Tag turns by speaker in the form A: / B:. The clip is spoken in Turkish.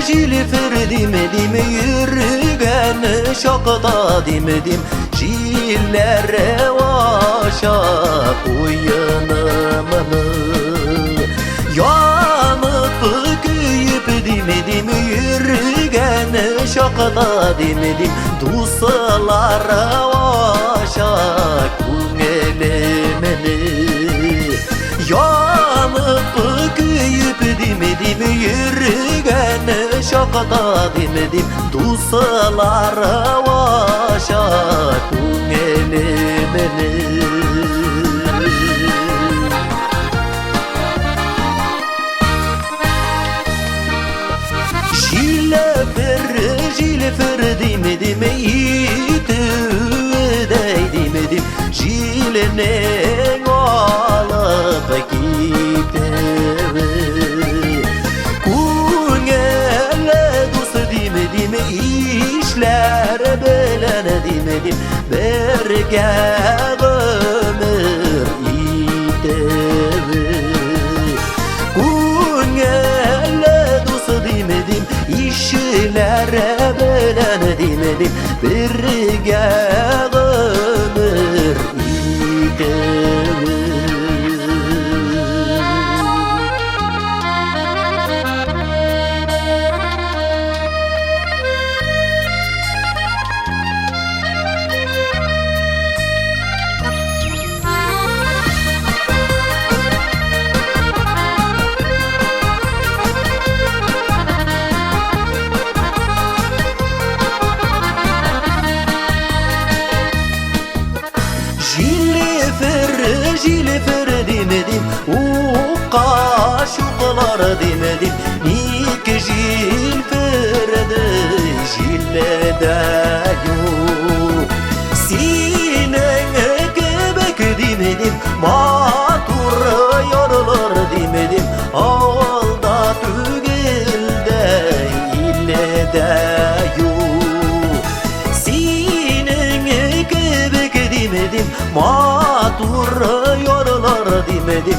A: jilfer demedim, yürügen şakada demedim. Jillere vaşak uyanımını yanıp köyüp demedim, yürügen şakada demedim. Dostlara vaşak unelemeni yanıp köyüp demedim, yürügen şakada demedim. Dostlara vaşak unelemeni. Jilfer demedim, yitüdey demedim. Jilene alıp gidevi Kungele dost demedim, işler belen demedim. Berge ömür itevi Kungele dost demedim, işlere belen demedim. Birge ömür itevi. Jilfer demedim, uqa şuqlar demedim. İki jilferdi jillede yok. Sinene göbek demedim, matur yorulur demedim. Ağılda tügelde illede yok. Sinene göbek demedim, matur yorulur demedim.